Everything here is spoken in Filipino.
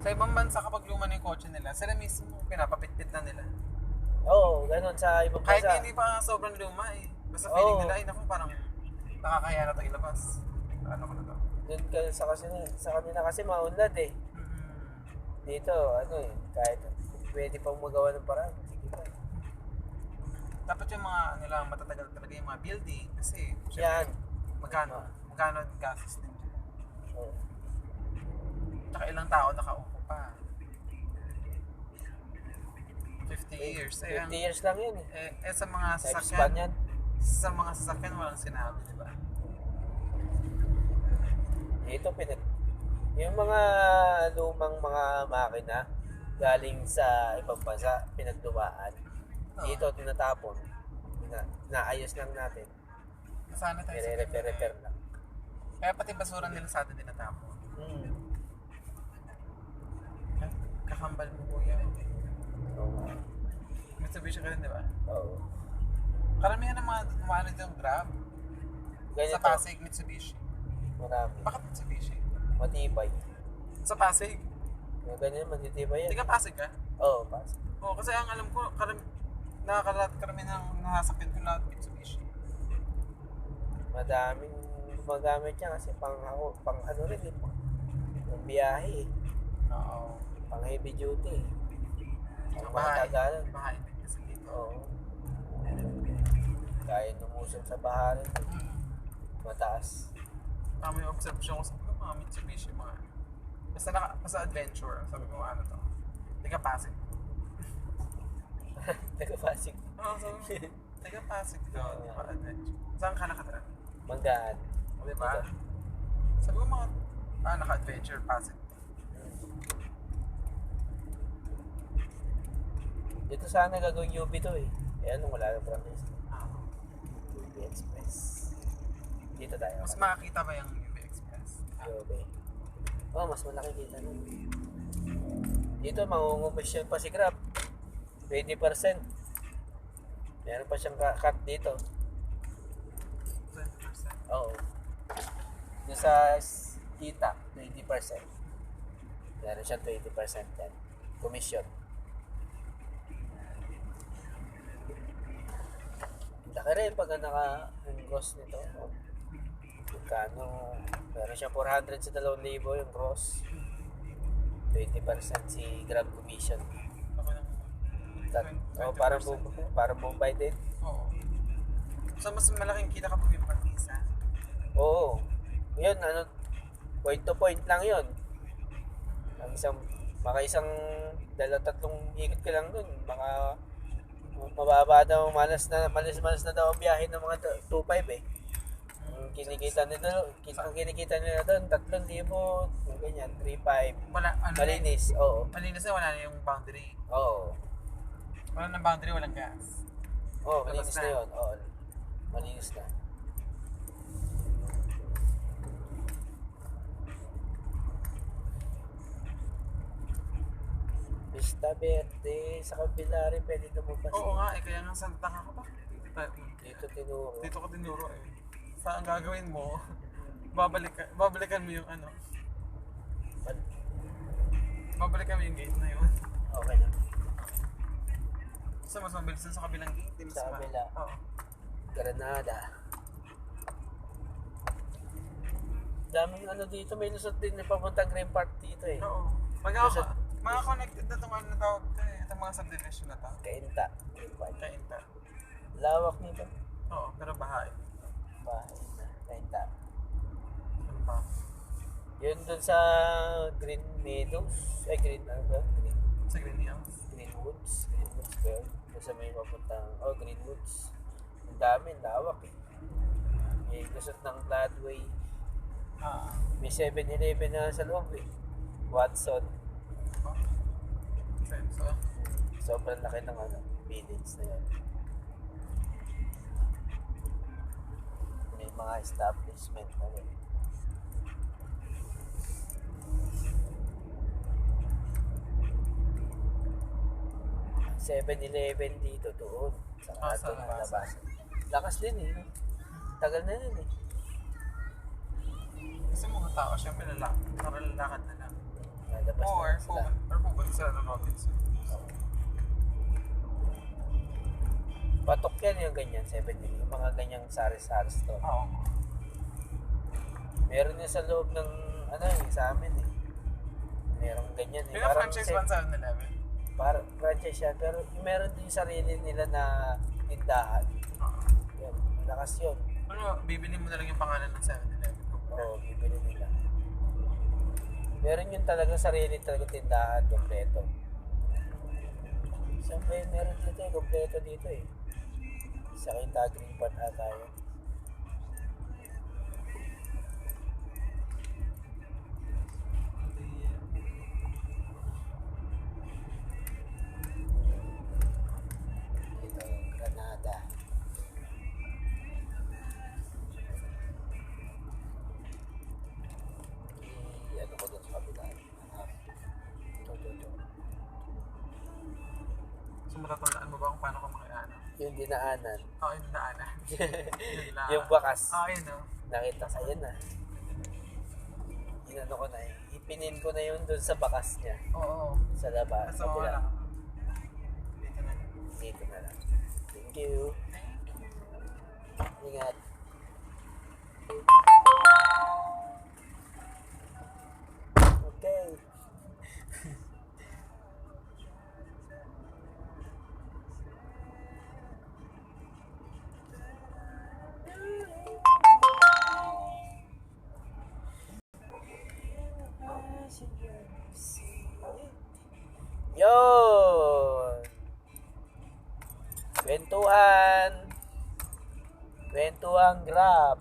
Sa ibang bansa kapag luma na yung kotse nila, sila mismo pinapapitpit na nila. Oo, ganun sa ibang Kahit bansa. hindi pa sobrang luma eh. Basta feeling Oo. nila, ay naku, parang nakakahiya na ito ilabas. Ano ko na to? Doon ka sa kanila kasi maunlad eh. Dito, ano eh, kahit pwede pang magawa ng paraan. Sige pa. Dapat yung mga nila matatagal talaga yung mga building kasi Yan. syempre magkano ang gastos din dyan. Oo. Tsaka ilang tao nakaupo pa. 50 years. 50 years lang yun eh. Sa mga Lifespan sasakyan, yan. sa mga sasakyan walang sinabi, di ba? Dito yung mga lumang mga makina galing sa ibang bansa, pinagdumaan. Dito tinatapon. Naayos lang natin. Sana tayo sa Repair lang. Kaya pati basura nila sa atin tinatapon. Kakambal mo kuya. Oo. Mitsubishi ka rin, di ba? Oo. Karamihan ng mga umano yung Grab. Ganito. Sa Pasig, Mitsubishi. Marami. Bakit Mitsubishi? Matibay. Sa Pasig? Yung ganyan, matitibay yan. Tiga Pasig ka? Oo, Pasig. Oo, kasi ang alam ko, karamihan ng nasakyan ko lahat Mitsubishi. Madaming gumagamit yan kasi pang ano rin eh. Pang biyahe eh. Oo. Pang heavy duty eh. Pang Bahay. matagalan. Bahay din kasi dito. Oo. Kaya lumusong sa baharin. Mataas. Tama yung observation ko sa mga Mitsubishi, mga basta adventure, sabi ko ano to. Tiga Pasig. Taga-Pasig. Oo, sabi ko, tiga Pasig to, tiga adventure. Saan ka nakatira? Manggaan. O, diba? Sabi ko mga, naka-adventure, Pasig. Dito sana gagawin UB to eh. Eh anong wala ng practice? Ah. UB Express. Dito tayo. Mas makakita ba yung UB Express? UB. Oh, mas malaki kita nun. Dito, mangungumpasyon pa si Grab. 20%. Meron pa siyang cut dito. 20%. Oo. Doon sa kita, 20%. Meron siyang 20% yan. Commission. Laki rin pag yung gross nito. Magkano, meron siyang 400 sa 2,000 yung gross. 20% si Grab Commission. Ako lang. Para Mumbai din. Oo. So, mas malaking kita kapag yung partisa. Oo. Yun, point to point lang yun. Ang isang tatlong ikot ka lang dun. Mababa daw, malas na daw ang biyahe ng mga 2.5 eh. Ang kinikita nila doon, 3,000, ganyan, 3.5. Malinis, oo. Malinis na, wala na yung boundary. Oo. Wala ng boundary, walang gas. Oo, malinis na yun. Oo. Malinis na. Vista Verde, sa kabila rin pwede lumabas. Oo nga, kaya nga salta ka ba? Dito tinuro. Dito ko tinuro eh. Saan gagawin mo? Babalikan mo yung babalikan mo yung gate na yun. Okay na. So, mas mabilis sa kabilang gate. Sa kabila. Oo. Granada. Daming dito, may lusot din na papuntang Green Park dito eh. Oo. Mga connected na itong na tawag ito eh. Itong mga subdivision na to. Kainta. Green Park. Kainta. Lawak nito. Oo, pero bahay. Bahay na. Kainta. Ano pa? Yun dun sa Green Meadows. Green Sa Green Hills. Greenwoods ba yun? Doon sa may papuntang, Greenwoods. Ang dami, lawak eh. May lusot ng Gladway. May 7-Eleven na sa loob eh. Watson. So, Sobrang laki ng buildings na yun. May mga establishment na rin. 7-Eleven dito doon. Sa ato ng labas. Lakas din eh. Tagal na yun eh. Kasi mga tao, syempre lalakad na lang. Lalabas Or na sila. pupunta sila ng Robinson. Patok yan yung ganyan, 7-Eleven. Yung mga ganyang sari-sari store. Oo. Meron yun sa loob ng, yung sa amin eh. Meron ganyan eh. Yung franchise ba sa 7-Eleven? Parang franchise yan. Pero meron din yung sarili nila na tindahan. Oo. Yan, malakas yun. Ano, bibili mo na lang yung pangalan ng 7-Eleven. Oo, bibili nila. Meron yun talaga sarili talaga tindahan, kompleto. Siyempre, meron dito eh, kompleto dito eh. Sa Quinta Green Park ata yun. Ito, Granada. Ano ko doon sa kabila? Ito. So matatandaan mo ba kung paano ka makiano? Yung dinaanan. Oo, yung daanan. Yun lang. Yung bakas. Yun o. Nakita ko yun na. Inano ko na eh. Ipinin ko na yun doon sa bakas niya. Oo. Sa labas. So, Sa wala. kabila. Dito na. Dito na lang. Thank you. Ingat. Okay. Yun! Kwentuhan Grab.